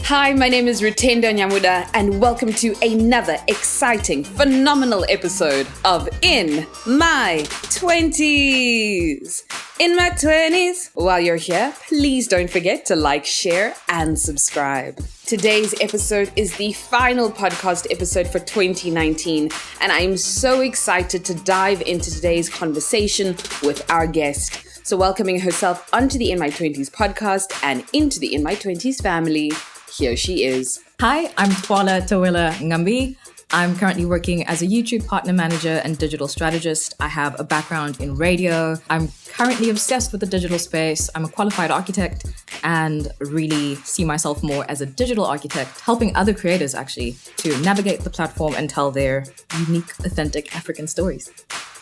Hi, my name is Rutendo Nyamuda, and welcome to another exciting, phenomenal episode of In My 20s. In my 20s. While you're here, please don't forget to like, share, and subscribe. Today's episode is the final podcast episode for 2019, and I'm so excited to dive into today's conversation with our guest. So welcoming herself onto the In My 20s podcast and into the In My 20s family, here she is. Hi, I'm Twala Tawela Ng'ambi. I'm currently working as a YouTube partner manager and digital strategist. I have a background in radio. I'm currently obsessed with the digital space. I'm a qualified architect and really see myself more as a digital architect, helping other creators actually to navigate the platform and tell their unique, authentic African stories.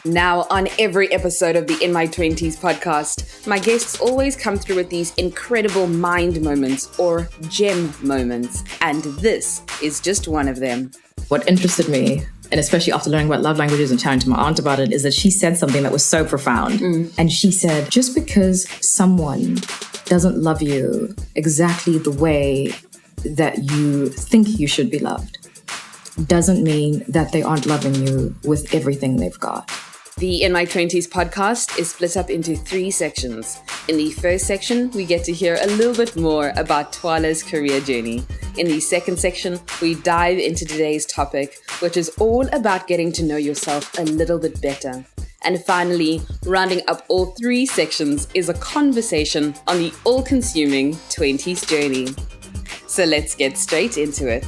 Now, on every episode of the In My 20s podcast, my guests always come through with these incredible mind moments or gem moments, and this is just one of them. What interested me, and especially after learning about love languages and chatting to my aunt about it, is that she said something that was so profound. And she said, just because someone doesn't love you exactly the way that you think you should be loved doesn't mean that they aren't loving you with everything they've got. The In My 20s podcast is split up into 3 sections. In the first section, we get to hear a little bit more about Twala's career journey. In the second section, we dive into today's topic, which is all about getting to know yourself a little bit better. And finally, rounding up all 3 sections is a conversation on the all-consuming 20s journey. So let's get straight into it.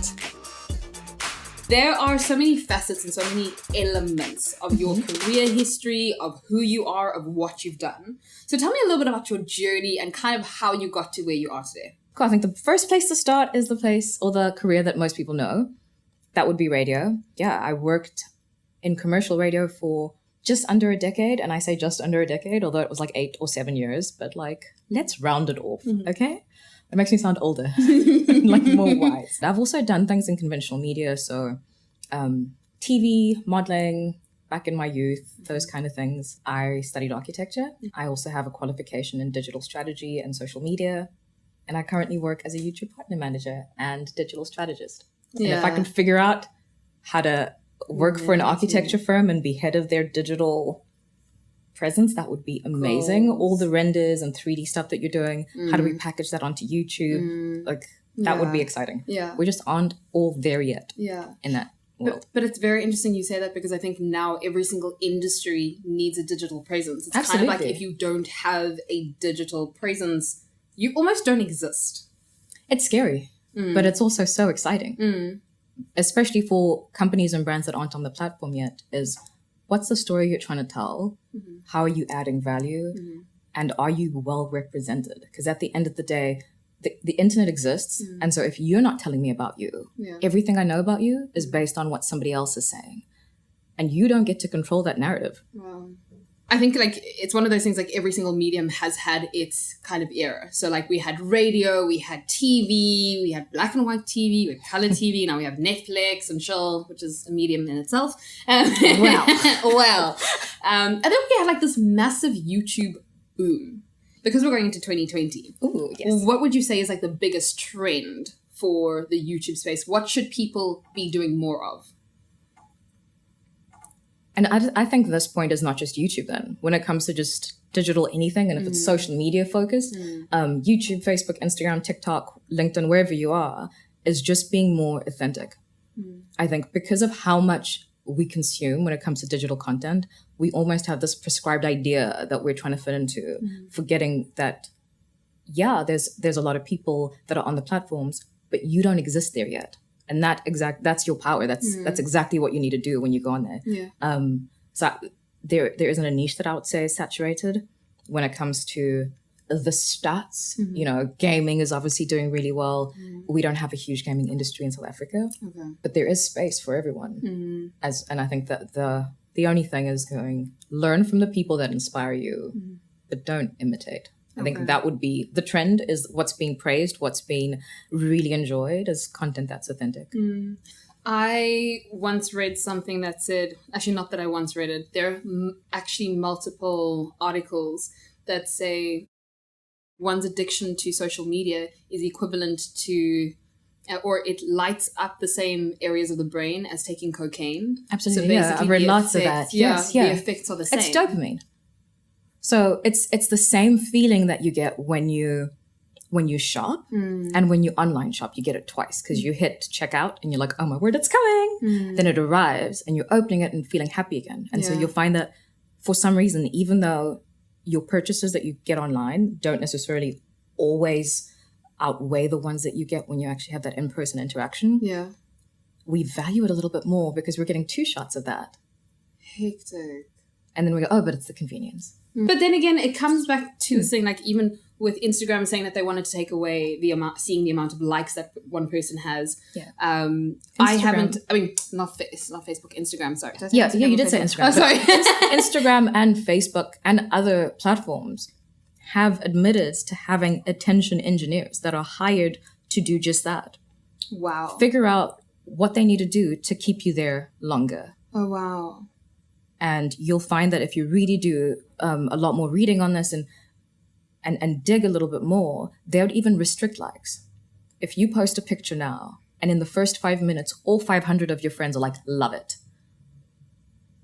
There are so many facets and so many elements of your career history, of who you are, of what you've done. So tell me a little bit about your journey and kind of how you got to where you are today. Cool. I think the first place to start is the place or the career that most people know. That would be radio. Yeah, I worked in commercial radio for just under a decade. And I say just under a decade, although it was like 8 or 7 years. But let's round it off, okay? It makes me sound older, like more wise. I've also done things in conventional media, so TV, modeling, back in my youth, those kind of things. I studied architecture. I also have a qualification in digital strategy and social media. And I currently work as a YouTube partner manager and digital strategist. Yeah. And if I can figure out how to work for an architecture firm and be head of their digital presence, that would be amazing. Cool. All the renders and 3D stuff that you're doing, how do we package that onto YouTube? That would be exciting. Yeah. We just aren't all there yet in that world. But it's very interesting you say that, because I think now every single industry needs a digital presence. It's Absolutely. Kind of like if you don't have a digital presence, you almost don't exist. It's scary, but it's also so exciting. Especially for companies and brands that aren't on the platform yet, is what's the story you're trying to tell? How are you adding value? And are you well represented? Because at the end of the day, the internet exists. And so if you're not telling me about you, everything I know about you is based on what somebody else is saying. And you don't get to control that narrative. Wow. I think it's one of those things, every single medium has had its kind of era. So we had radio, we had TV, we had black and white TV, we had color TV, now we have Netflix and chill, which is a medium in itself. Well. And then we had this massive YouTube boom. Because we're going into 2020. Ooh, yes. What would you say is the biggest trend for the YouTube space? What should people be doing more of? And I think this point is not just YouTube then. When it comes to just digital anything, and if it's social media focused, YouTube, Facebook, Instagram, TikTok, LinkedIn, wherever you are, is just being more authentic. I think because of how much we consume when it comes to digital content, we almost have this prescribed idea that we're trying to fit into, forgetting that, there's a lot of people that are on the platforms, but you don't exist there yet. And that's your power. That's exactly what you need to do when you go on there. Yeah. So there isn't a niche that I would say is saturated when it comes to the stats. Gaming is obviously doing really well. We don't have a huge gaming industry in South Africa, but there is space for everyone. And I think that the only thing is learn from the people that inspire you, but don't imitate. I think that would be the trend, is what's being praised, what's being really enjoyed is content that's authentic. I once read something that said, actually not that I once read it, there are actually multiple articles that say one's addiction to social media is equivalent to or it lights up the same areas of the brain as taking cocaine. Absolutely, yeah. I've read lots of that. Yes, the effects are the same. It's dopamine. So it's the same feeling that you get when you shop and when you online shop. You get it twice because you hit checkout and you're like, oh my word, it's coming. Then it arrives and you're opening it and feeling happy again. And so you'll find that for some reason, even though your purchases that you get online don't necessarily always outweigh the ones that you get when you actually have that in-person interaction. Yeah. We value it a little bit more because we're getting 2 shots of that. Hectic. And then we go, oh, but it's the convenience. But then again, it comes back to this thing, like even with Instagram saying that they wanted to take away seeing the amount of likes that one person has. Yeah. I haven't, not Facebook, Instagram, sorry. Yeah, you did say Instagram. Oh, sorry. Instagram and Facebook and other platforms have admitted to having attention engineers that are hired to do just that. Wow. Figure out what they need to do to keep you there longer. Oh, wow. And you'll find that if you really do a lot more reading on this and dig a little bit more, they would even restrict likes. If you post a picture now and in the first 5 minutes, all 500 of your friends are like, love it.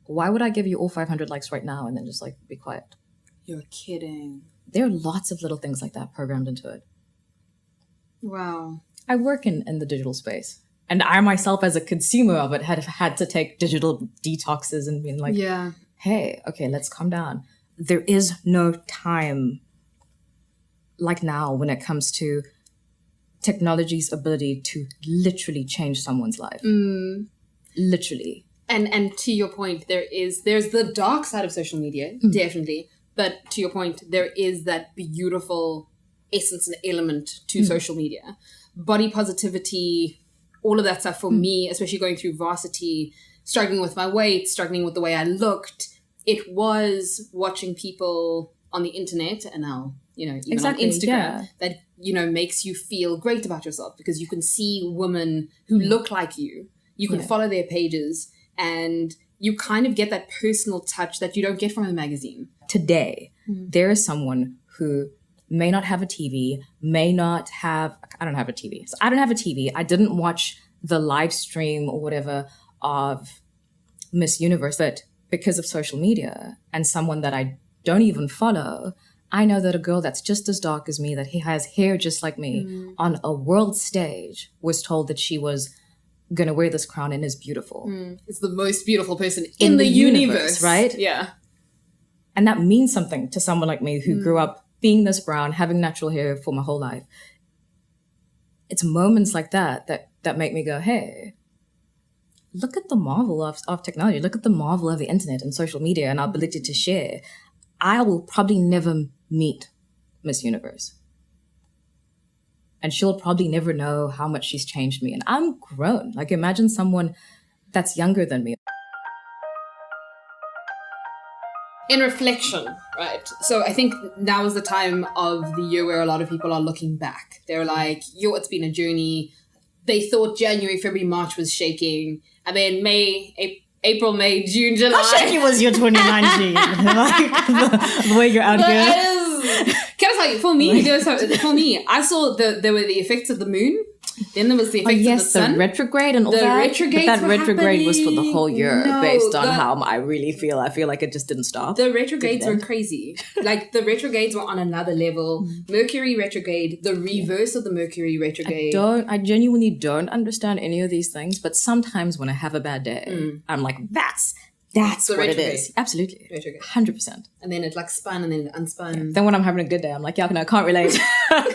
Why would I give you all 500 likes right now and then just like be quiet? You're kidding. There are lots of little things like that programmed into it. Wow. I work in the digital space. And I myself, as a consumer of it, have had to take digital detoxes and been like, hey, okay, let's calm down. There is no time like now when it comes to technology's ability to literally change someone's life. Literally. And to your point, there's the dark side of social media, definitely. But to your point, there is that beautiful essence and element to social media. Body positivity, all of that stuff for me, especially going through varsity, struggling with my weight, struggling with the way I looked. It was watching people on the internet and now, even on Instagram that, makes you feel great about yourself because you can see women who look like you. You can follow their pages and you kind of get that personal touch that you don't get from a magazine. Today, there is someone who may not have a TV, I don't have a TV. So I don't have a TV. I didn't watch the live stream or whatever of Miss Universe, but because of social media and someone that I don't even follow, I know that a girl that's just as dark as me, that he has hair just like me, on a world stage was told that she was going to wear this crown and is beautiful. It's the most beautiful person in the universe, right? Yeah. And that means something to someone like me who grew up being this brown, having natural hair for my whole life. It's moments like that make me go, hey, look at the marvel of technology. Look at the marvel of the internet and social media and our ability to share. I will probably never meet Miss Universe. And she'll probably never know how much she's changed me. And I'm grown. Like, imagine someone that's younger than me. In reflection, right? So I think now is the time of the year where a lot of people are looking back. They're like, it's been a journey. They thought January, February, March was shaking. And then April, May, June, July. How shaky was your 2019? Like, the way you're out here. Can I tell you, for me, I saw there were the effects of the moon. Then there was the effects of the sun. The retrograde and all that. Retrogrades but that retrograde happening. was for the whole year based on how I really feel. I feel like it just didn't stop. The retrogrades were crazy. Like, the retrogrades were on another level. Mercury retrograde, the reverse of the Mercury retrograde. I genuinely don't understand any of these things, but sometimes when I have a bad day, I'm like, that's what it is. Absolutely. Retrograde. 100%. And then it spun and then it unspun. Yeah. Then when I'm having a good day, I'm like, yeah, I can't relate.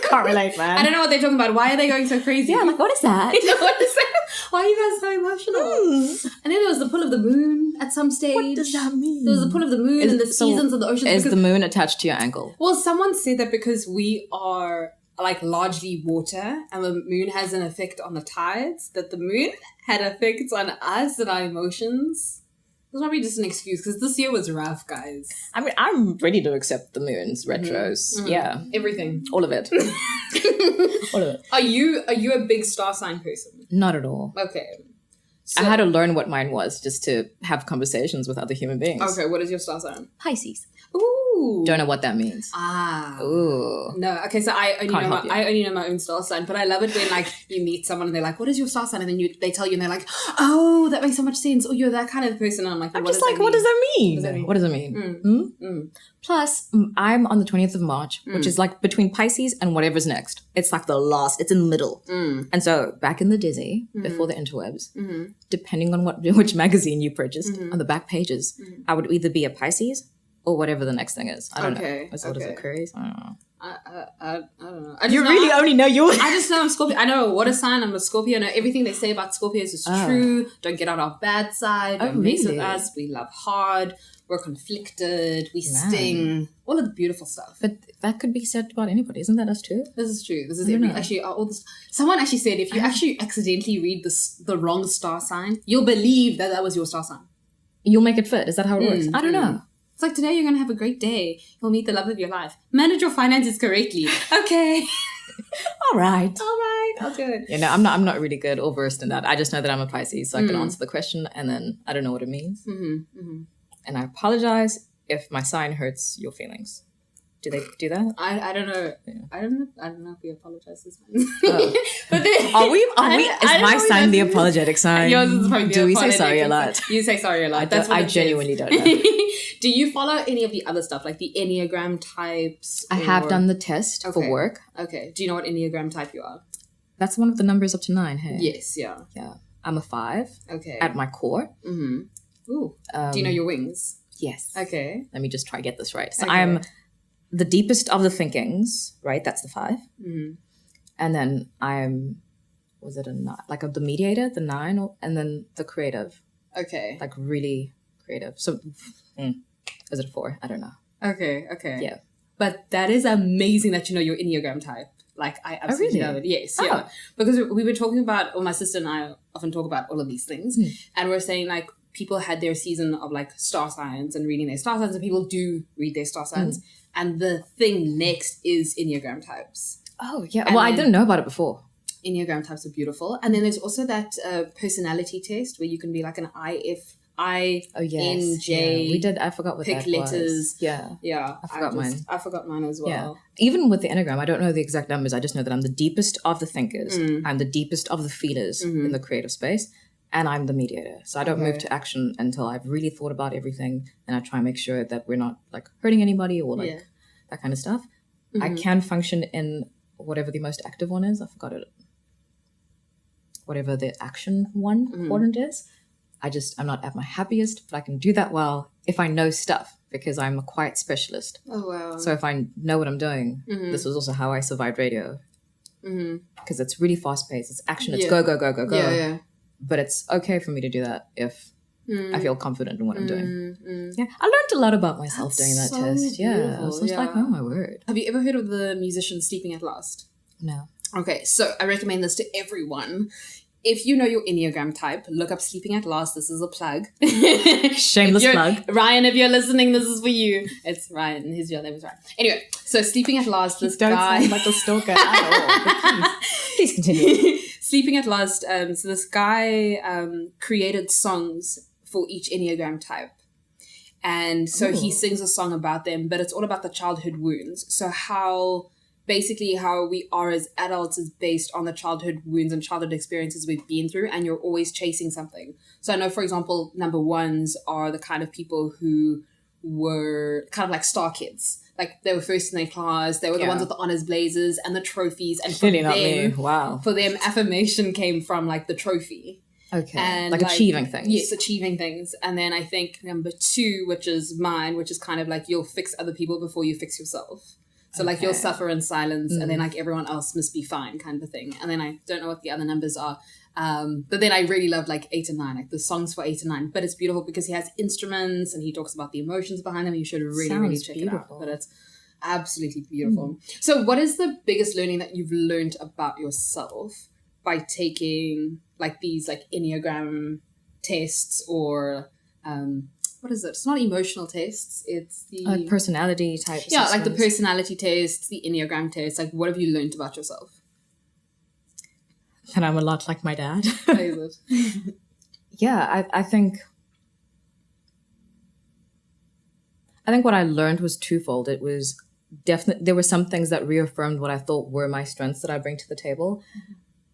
Can't relate, man. I don't know what they're talking about. Why are they going so crazy? Yeah, I'm like, what is that? What is that? Why are you guys so emotional? And then there was the pull of the moon at some stage. What does that mean? There was the pull of the moon and the seasons of the ocean. Is the moon attached to your ankle? Well, someone said that because we are largely water and the moon has an effect on the tides, that the moon had effects on us and our emotions. It's probably just an excuse because this year was rough, guys. I mean, I'm ready to accept the moon's retros. Yeah. Everything. All of it. All of it. Are you a big star sign person? Not at all. Okay. So, I had to learn what mine was just to have conversations with other human beings. Okay, what is your star sign? Pisces. Ooh, Ooh. Don't know what that means. Ooh. No. Okay, so I only Can't know help you. I only know my own star sign, but I love it when like you meet someone and they're like, "What is your star sign?" And then they tell you and they're like, "Oh, that makes so much sense." Or you're that kind of person. And I'm like, I'm just like, what does that mean? What does it mean? Plus, I'm on the 20th of March, which is like between Pisces and whatever's next. It's like the last, it's in the middle. And so back in the Disney, before the interwebs, depending on which magazine you purchased, on the back pages, I would either be a Pisces or whatever the next thing is. I don't know. Is it Aquarius? I don't know. I don't know. You really only know yours. I just know I'm Scorpio. I know what a sign. I'm a Scorpio. I know everything they say about Scorpios is true. Don't get on our bad side. Don't mess with us. We love hard. We're conflicted. We sting. All of the beautiful stuff. But that could be said about anybody. Isn't that us too? This is true. This is actually all this. Someone actually said if you actually accidentally read the wrong star sign, you'll believe that was your star sign. You'll make it fit. Is that how it works? I don't know. It's like, today you're going to have a great day. You'll meet the love of your life. Manage your finances correctly. Okay. All right. I'll do it. Yeah, no, I'm not really good or versed in that. I just know that I'm a Pisces, so I can answer the question, and then I don't know what it means. And I apologize if my sign hurts your feelings. Do they do that? I don't know. Yeah. I don't know if we apologize this time. But then, are we? Is my sign the apologetic sign? Yours is probably Do we say sorry a lot? You say sorry a lot. I genuinely don't know. Do you follow any of the other stuff, like the Enneagram types? I have done the test for work. Okay. Do you know what Enneagram type you are? That's one of the numbers up to 9, hey? Yes, yeah. Yeah. I'm a 5. Okay. At my core. Ooh. Do you know your wings? Yes. Okay. Let me just try to get this right. So I'm the deepest of the thinkings, right? That's the 5. And then I'm, was it a 9? Like the mediator, the 9, and then the creative. Okay. Like really creative. So, is it a 4? I don't know. Okay. Yeah. But that is amazing that you know your Enneagram type. Like, I absolutely love it. Yes, yeah. Because we were talking about, or my sister and I often talk about all of these things. And we're saying, like, people had their season of, like, star signs and reading their star signs. And people do read their star signs. And the thing next is Enneagram types. Oh, yeah. Well, I didn't know about it before. Enneagram types are beautiful. And then there's also that personality test where you can be like an INJ. Yeah. We did. I forgot what pick that letters. Was. Yeah. I forgot mine. I forgot mine as well. Yeah. Even with the Enneagram, I don't know the exact numbers. I just know that I'm the deepest of the thinkers. I'm the deepest of the feelers in the creative space. And I'm the mediator. So I don't move to action until I've really thought about everything. And I try and make sure that we're not like hurting anybody or like that kind of stuff. I can function in whatever the most active one is. I forgot it. Whatever the action one quadrant is. I'm not at my happiest, but I can do that well if I know stuff because I'm a quiet specialist. Oh, wow. So if I know what I'm doing, this was also how I survived radio. Because it's really fast paced. It's action. It's go, go, go, go, go. Yeah. But it's okay for me to do that if I feel confident in what I'm doing. Yeah. I learned a lot about myself doing that test. Beautiful. Yeah. I was just like, oh my word. Have you ever heard of the musician Sleeping at Last? No. Okay, so I recommend this to everyone. If you know your Enneagram type, look up Sleeping at Last. This is a plug. Shameless plug. Ryan, if you're listening, this is for you. It's Ryan. His real name is Ryan. Anyway, so Sleeping at Last, this guy... Don't sound like a stalker at all. Please continue. Sleeping at Last, so this guy created songs for each Enneagram type. And so he sings a song about them, but it's all about the childhood wounds. So how we are as adults is based on the childhood wounds and childhood experiences we've been through, and you're always chasing something. So I know, for example, number ones are the kind of people who were kind of like star kids. Like, they were first in their class, they were the ones with the honors blazers and the trophies. And Clearly not me. Wow. For them, affirmation came from, like, the trophy. Okay. And like achieving things. Yes, achieving things. And then I think number 2, which is mine, which is kind of like you'll fix other people before you fix yourself. So, like, you'll suffer in silence and then, like, everyone else must be fine kind of a thing. And then I don't know what the other numbers are. But then I really love, like, 8 and 9, like the songs for 8 and 9. But it's beautiful because he has instruments and he talks about the emotions behind them. You should really check it out. But it's absolutely beautiful. So what is the biggest learning that you've learned about yourself by taking, like, these, like, Enneagram tests or... what is it? It's not emotional tests. It's the... personality type. Yeah, like the personality tests, the Enneagram tests. Like, what have you learned about yourself? And I'm a lot like my dad. How is it? Yeah, I think... I think what I learned was twofold. It was definitely, there were some things that reaffirmed what I thought were my strengths that I bring to the table.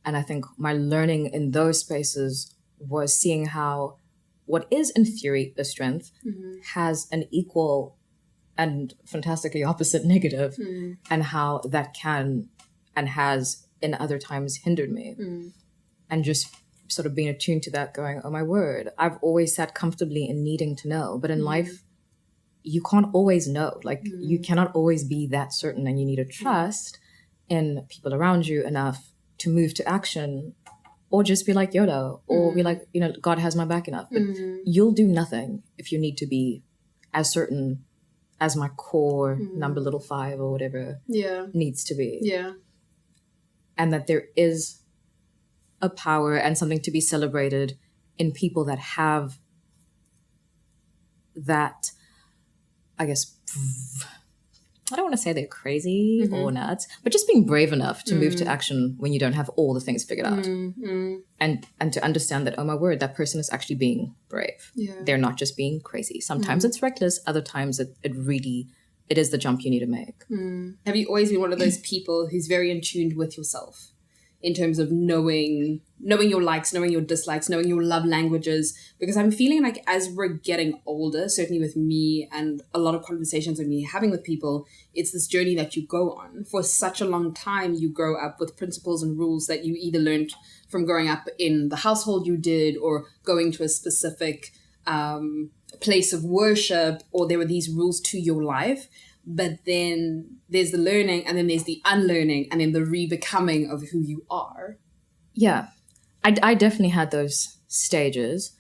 And I think my learning in those spaces was seeing how what is in theory a strength has an equal and fantastically opposite negative, and how that can and has in other times hindered me. And just sort of being attuned to that, going, oh my word, I've always sat comfortably in needing to know. But in life, you can't always know. Like you cannot always be that certain, and you need to trust in people around you enough to move to action, or just be like Yoda, or be like, you know, God has my back enough. But you'll do nothing if you need to be as certain as my core number little 5 or whatever needs to be. Yeah. And that there is a power and something to be celebrated in people that have that, I guess, I don't want to say they're crazy or nuts, but just being brave enough to move to action when you don't have all the things figured out. And to understand that, oh my word, that person is actually being brave. Yeah. They're not just being crazy. Sometimes it's reckless. Other times it is the jump you need to make. Have you always been one of those people who's very in tune with yourself in terms of knowing your likes, knowing your dislikes, knowing your love languages? Because I'm feeling like as we're getting older, certainly with me and a lot of conversations with me having with people, it's this journey that you go on. For such a long time, you grow up with principles and rules that you either learned from growing up in the household you did, or going to a specific place of worship, or there were these rules to your life. But then there's the learning, and then there's the unlearning, and then the re-becoming of who you are. Yeah, I definitely had those stages.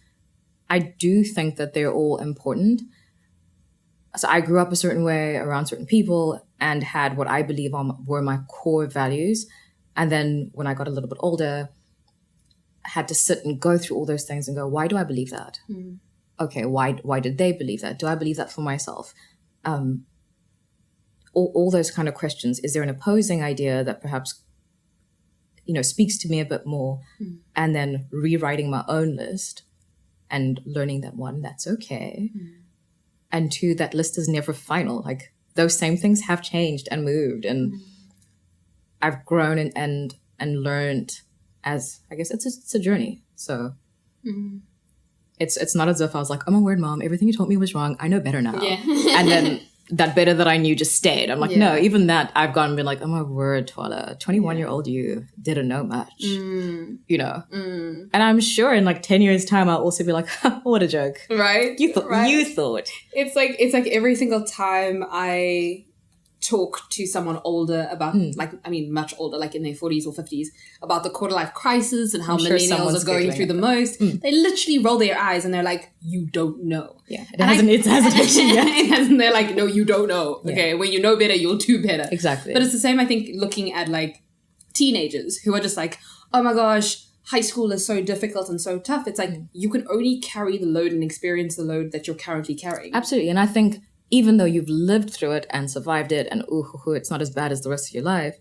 I do think that they're all important. So I grew up a certain way around certain people and had what I believe were my core values. And then when I got a little bit older, I had to sit and go through all those things and go, why do I believe that? Okay, why did they believe that? Do I believe that for myself? All those kind of questions. Is there an opposing idea that perhaps, you know, speaks to me a bit more? And then rewriting my own list and learning that, one, that's okay. And two, that list is never final. Like those same things have changed and moved, and I've grown and learned as, I guess it's a journey. So it's not as if I was like, oh my word, mom, everything you told me was wrong. I know better now. Yeah. And then that better that I knew just stayed. I'm like, no, even that I've gone and been like, oh my word, Twala, 21-year-old you didn't know much, you know? And I'm sure in like 10 years time, I'll also be like, what a joke. Right? You thought. It's like every single time I talk to someone older about, much older, like in their 40s or 50s, about the quarter life crisis and how millennials are going through the most, they literally roll their eyes and they're like, you don't know. Yeah, it hasn't actually yet. And they're like, no, you don't know. Okay, when you know better, you'll do better. Exactly. But it's the same, I think, looking at like teenagers who are just like, oh my gosh, high school is so difficult and so tough. It's like, you can only carry the load and experience the load that you're currently carrying. Absolutely. And I think even though you've lived through it and survived it and it's not as bad as the rest of your life,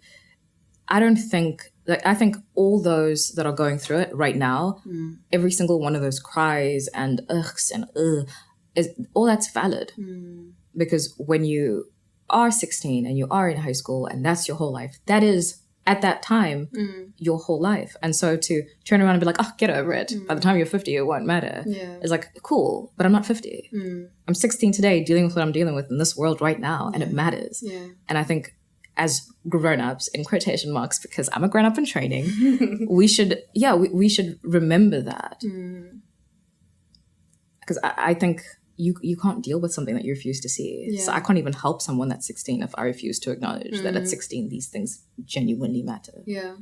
I think all those that are going through it right now, every single one of those cries and ughs and is all that's valid. Because when you are 16 and you are in high school and that's your whole life, that is at that time your whole life. And so to turn around and be like, oh, get over it. By the time you're 50, it won't matter. It's like, cool, but I'm not 50. I'm 16 today, dealing with what I'm dealing with in this world right now, and it matters. And I think as grown-ups, in quotation marks, because I'm a grown-up in training, we should remember that. Because I think you can't deal with something that you refuse to see. So I can't even help someone that's 16 if I refuse to acknowledge that at 16 these things genuinely matter. Yeah.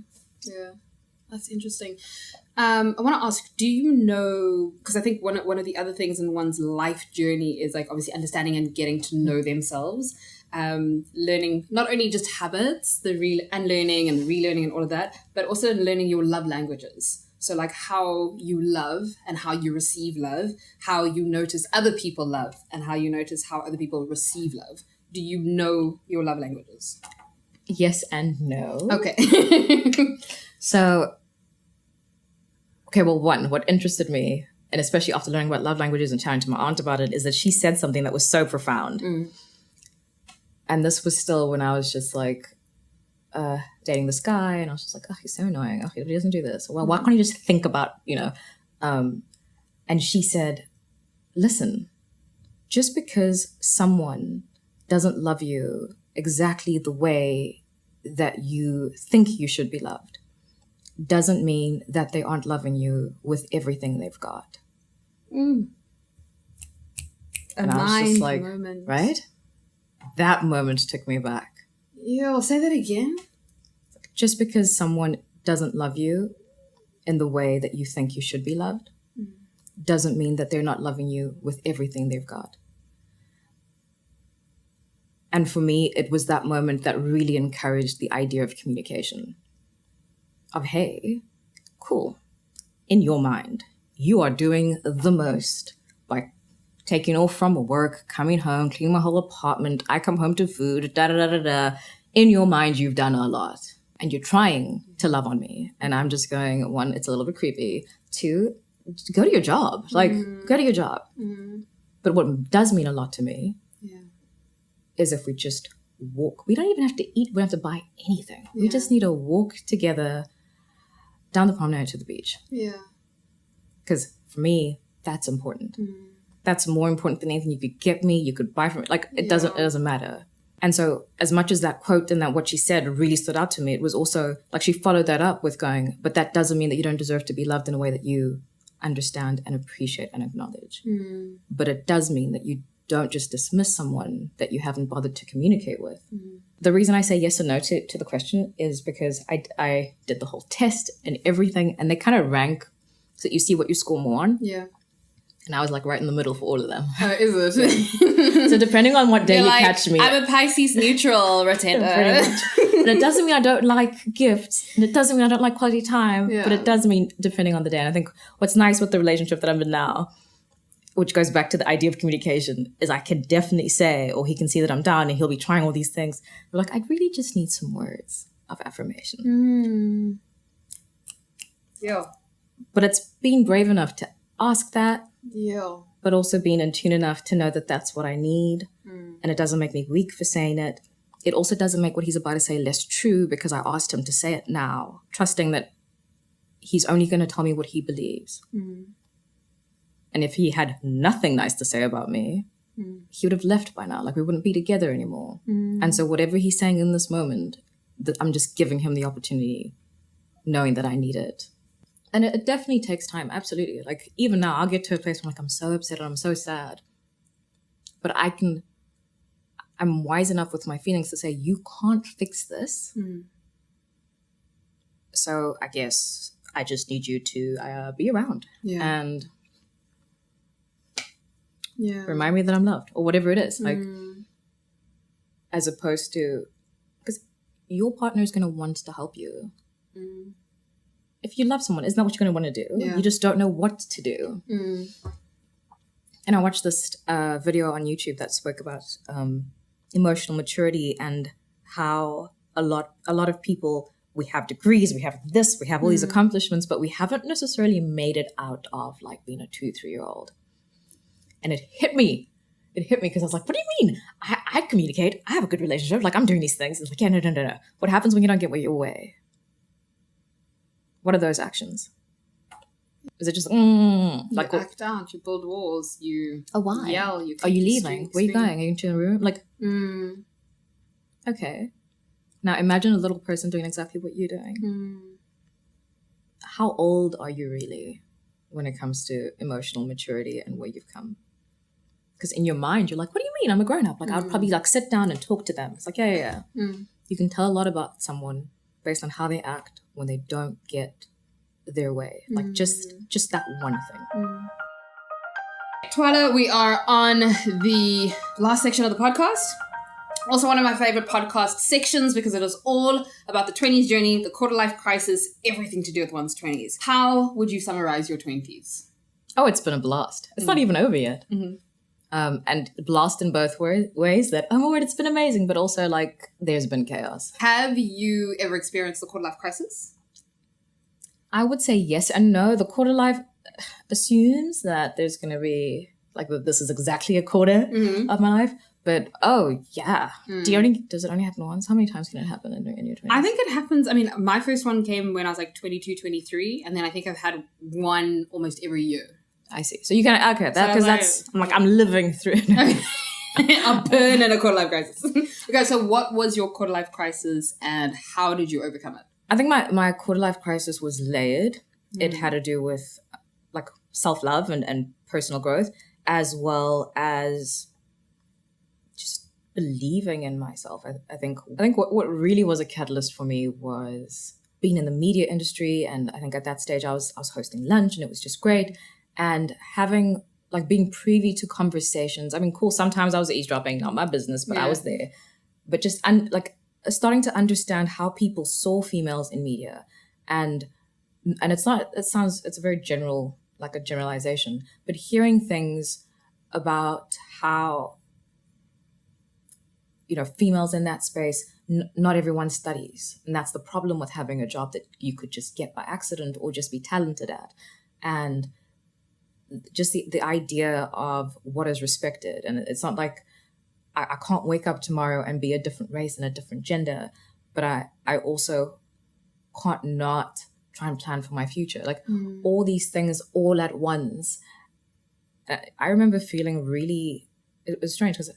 That's interesting. I want to ask, do you know, because I think one of the other things in one's life journey is like obviously understanding and getting to know themselves, learning not only just habits, the unlearning and relearning and all of that, but also learning your love languages. So like how you love and how you receive love, how you notice other people love and how you notice how other people receive love. Do you know your love languages? Yes and no. Okay. So, well, one, what interested me and especially after learning about love languages and chatting to my aunt about it, is that she said something that was so profound. And this was still when I was just like dating this guy, and I was just like, oh, he's so annoying. Oh, he doesn't do this. Well, why can't you just think about, and she said, listen, just because someone doesn't love you exactly the way that you think you should be loved doesn't mean that they aren't loving you with everything they've got. And I was just like, moment. Right? That moment took me back. Yo, say that again. Just because someone doesn't love you in the way that you think you should be loved doesn't mean that they're not loving you with everything they've got. And for me, it was that moment that really encouraged the idea of communication. Of, hey, cool. In your mind, you are doing the most by taking off from work, coming home, cleaning my whole apartment. I come home to food, da-da-da-da-da. In your mind, you've done a lot. And you're trying to love on me. And I'm just going, one, it's a little bit creepy. Two, go to your job. Like, go to your job. But what does mean a lot to me is if we just walk. We don't even have to eat. We don't have to buy anything. We just need to walk together down the promenade to the beach. Yeah. Because for me, that's important. That's more important than anything you could get me, you could buy from me. Like, it doesn't matter. And so as much as that quote and that what she said really stood out to me, it was also like she followed that up with going, but that doesn't mean that you don't deserve to be loved in a way that you understand and appreciate and acknowledge. But it does mean that you don't just dismiss someone that you haven't bothered to communicate with. The reason I say yes or no to the question is because I did the whole test and everything, and they kind of rank so that you see what you score more on. Yeah. And I was like right in the middle for all of them. Oh, is it? So depending on what day you catch me. I'm a Pisces neutral, Ratenda. And it doesn't mean I don't like gifts. And it doesn't mean I don't like quality time. Yeah. But it does mean depending on the day. And I think what's nice with the relationship that I'm in now, which goes back to the idea of communication, is I can definitely say, or he can see that I'm down and he'll be trying all these things. But like, I really just need some words of affirmation. Yeah. But it's being brave enough to ask that. Yeah. But also being in tune enough to know that that's what I need. And it doesn't make me weak for saying it. It also doesn't make what he's about to say less true because I asked him to say it now, trusting that he's only going to tell me what he believes. And if he had nothing nice to say about me, he would have left by now. Like, we wouldn't be together anymore. And so whatever he's saying in this moment, that I'm just giving him the opportunity, knowing that I need it. And it definitely takes time, absolutely. Like, even now, I'll get to a place where I'm so upset or I'm so sad. But I'm wise enough with my feelings to say, you can't fix this. So I guess I just need you to be around. And remind me that I'm loved, or whatever it is. Like, as opposed to, because your partner is going to want to help you. If you love someone, isn't that what you're going to want to do? Yeah. You just don't know what to do. And I watched this video on YouTube that spoke about emotional maturity and how a lot of people, we have degrees, we have this, we have all these accomplishments, but we haven't necessarily made it out of like being a 2-3-year-old. And it hit me because I was like, what do you mean? I communicate. I have a good relationship. Like, I'm doing these things. It's like, yeah, no. What happens when you don't get your way? What are those actions? Is it just, like, you act out, you build walls, you why? Yell, you are you leaving? Where are you going? Are you into the room? Like, okay. Now imagine a little person doing exactly what you're doing. How old are you really when it comes to emotional maturity and where you've come? Because in your mind, you're like, what do you mean? I'm a grown-up. Like, I'd probably like sit down and talk to them. It's like, yeah. You can tell a lot about someone based on how they act when they don't get their way. Like, just that one thing. Twala, we are on the last section of the podcast. Also one of my favorite podcast sections because it is all about the 20s journey, the quarter-life crisis, everything to do with one's 20s. How would you summarize your 20s? Oh, it's been a blast. It's not even over yet. And blast in both ways that, oh my word, it's been amazing, but also like there's been chaos. Have you ever experienced the quarter-life crisis? I would say yes and no. The quarter life, assumes that there's going to be, like, this is exactly a quarter of my life. But, does it only happen once? How many times can it happen in your 20s? I think it happens. I mean, my first one came when I was like 22, 23. And then I think I've had one almost every year. I see. So you can, okay, that, because I'm living through it. A burn and a quarter life crisis. Okay, so what was your quarter life crisis and how did you overcome it? I think my quarter life crisis was layered. It had to do with like self-love and personal growth, as well as just believing in myself. I think what really was a catalyst for me was being in the media industry. And I think at that stage I was hosting lunch and it was just great. And having, like, being privy to conversations. I mean, cool, sometimes I was eavesdropping, not my business, but I was there. But just starting to understand how people saw females in media. And it's a very general, like a generalization, but hearing things about how, females in that space, not everyone studies. And that's the problem with having a job that you could just get by accident or just be talented at. And just the idea of what is respected. And it's not like I can't wake up tomorrow and be a different race and a different gender, but I also can't not try and plan for my future. Like all these things all at once. I remember feeling really, it was strange because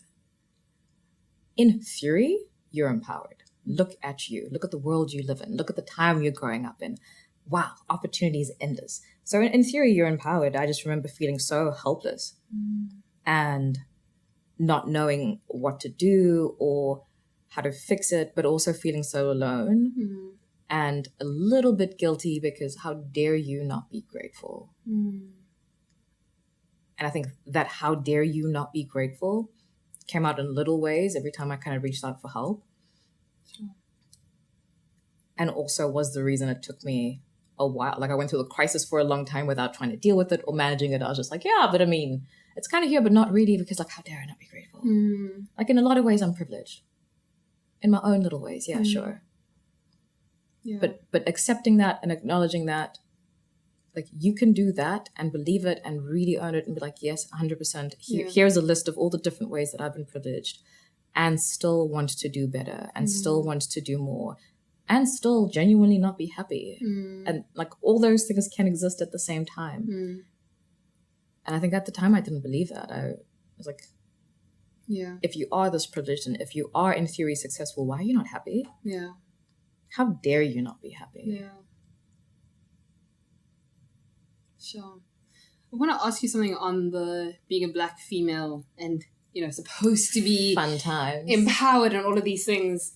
in theory, you're empowered. Look at you. Look at the world you live in. Look at the time you're growing up in. Wow, opportunities endless. So in theory, you're empowered. I just remember feeling so helpless and not knowing what to do or how to fix it, but also feeling so alone and a little bit guilty because how dare you not be grateful? And I think that how dare you not be grateful came out in little ways every time I kind of reached out for help. Sure. And also was the reason it took me a while. Like I went through the crisis for a long time without trying to deal with it or managing it. I was just like, yeah, but I mean, it's kind of here, but not really, because like, how dare I not be grateful? Like in a lot of ways, I'm privileged. In my own little ways, yeah, sure. Yeah. But accepting that and acknowledging that, like you can do that and believe it and really own it and be like, yes, 100%. Here's a list of all the different ways that I've been privileged and still want to do better and still want to do more and still genuinely not be happy. And like all those things can exist at the same time. And I think at the time I didn't believe that. I was like, yeah, if you are this privileged and if you are in theory successful, why are you not happy? Yeah. How dare you not be happy? Yeah. Sure. I want to ask you something on the being a Black female and, you know, supposed to be fun times, empowered and all of these things.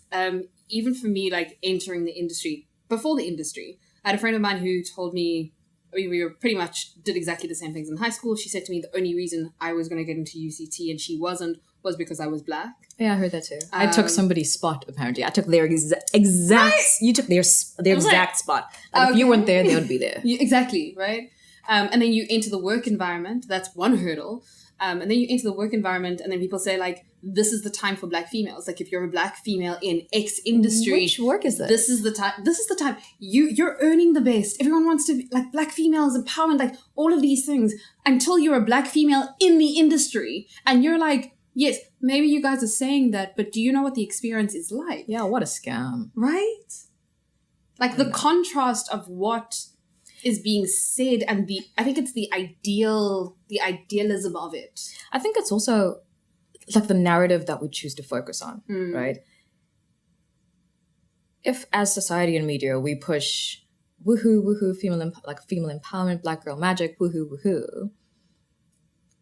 Even for me, like entering the industry, before the industry, I had a friend of mine who told me, I mean, we were pretty much did exactly the same things in high school. She said to me the only reason I was going to get into UCT and she wasn't was because I was Black. Yeah, I heard that too. I took somebody's spot, apparently. I took their exact... Right? You took their exact spot. Like, if you weren't there, they would be there. Exactly, right? And then you enter the work environment. That's one hurdle. And then you enter the work environment and then people say, like, this is the time for Black females. Like, if you're a Black female in X industry... Which work is this? This is the time. This is the time. You're earning the best. Everyone wants to be, like, Black females, empowerment, like, all of these things. Until you're a Black female in the industry. And you're like, yes, maybe you guys are saying that, but do you know what the experience is like? Yeah, what a scam. Right? Like, the contrast of what is being said and I think it's the idealism of it. I think it's also like the narrative that we choose to focus on, right? If as society and media we push woohoo, female empowerment, Black girl magic, woohoo,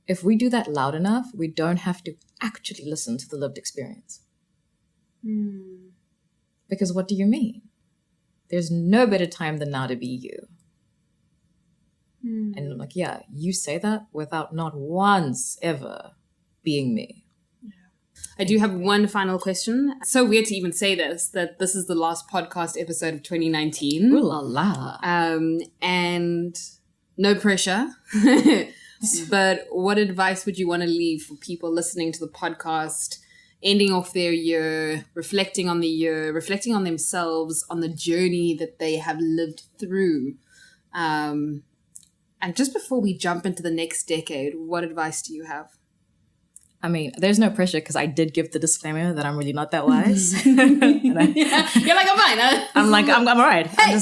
if we do that loud enough, we don't have to actually listen to the lived experience. Because what do you mean? There's no better time than now to be you. And I'm like, yeah, you say that without not once ever being me. Yeah. I do have one final question. It's so weird to even say this, that this is the last podcast episode of 2019. Ooh la la. And no pressure. But what advice would you want to leave for people listening to the podcast, ending off their year, reflecting on the year, reflecting on themselves, on the journey that they have lived through? And just before we jump into the next decade, what advice do you have? I mean, there's no pressure because I did give the disclaimer that I'm really not that wise. You're like, I'm fine. Huh? I'm all right. Hey,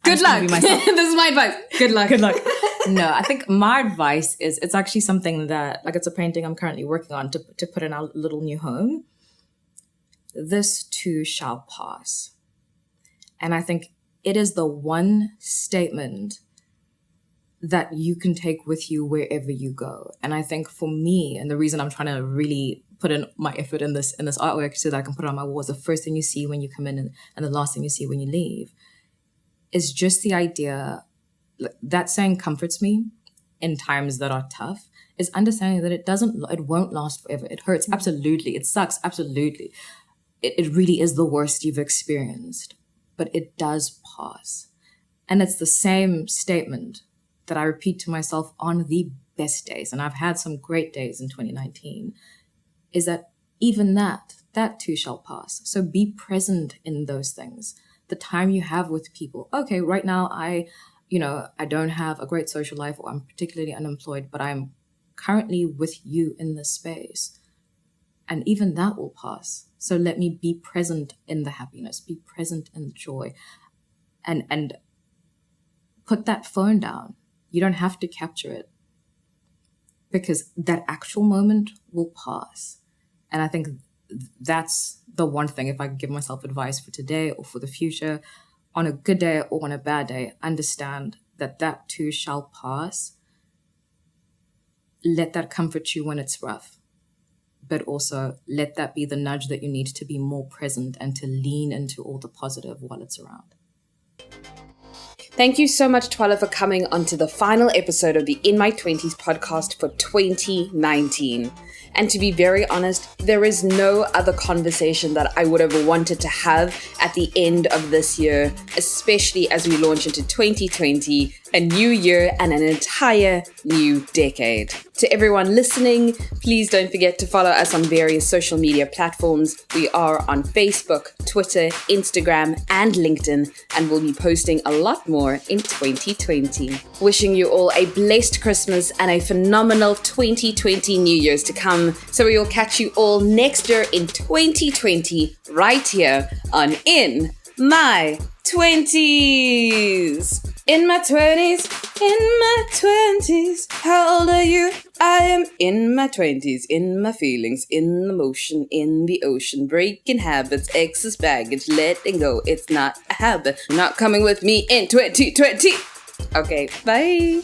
good luck. This is my advice. Good luck. Good luck. No, I think my advice is, it's actually something that, like, it's a painting I'm currently working on to put in our little new home. This too shall pass. And I think it is the one statement that you can take with you wherever you go. And I think for me, and the reason I'm trying to really put in my effort in this artwork so that I can put it on my walls, the first thing you see when you come in and the last thing you see when you leave, is just the idea, that saying comforts me in times that are tough, is understanding that it won't last forever. It hurts, absolutely. It sucks, absolutely. It really is the worst you've experienced, but it does pass. And it's the same statement that I repeat to myself on the best days, and I've had some great days in 2019, is that even that too shall pass. So be present in those things. The time you have with people. Okay, right now I don't have a great social life, or I'm particularly unemployed, but I'm currently with you in this space. And even that will pass. So let me be present in the happiness, be present in the joy, and put that phone down. You don't have to capture it, because that actual moment will pass. And I think that's the one thing, if I could give myself advice for today or for the future, on a good day or on a bad day, understand that too shall pass. Let that comfort you when it's rough, but also let that be the nudge that you need to be more present and to lean into all the positive while it's around. Thank you so much, Twala, for coming onto the final episode of the In My 20s podcast for 2019. And to be very honest, there is no other conversation that I would have wanted to have at the end of this year, especially as we launch into 2020, a new year and an entire new decade. To everyone listening, please don't forget to follow us on various social media platforms. We are on Facebook, Twitter, Instagram, and LinkedIn, and we'll be posting a lot more in 2020. Wishing you all a blessed Christmas and a phenomenal 2020 New Year's to come. So we will catch you all next year in 2020, right here on In My 20s. In my 20s, in my 20s. How old are you? I am in my 20s, in my feelings, in the motion, in the ocean, breaking habits, excess baggage, letting go. It's not a habit. Not coming with me in 2020. Okay, bye.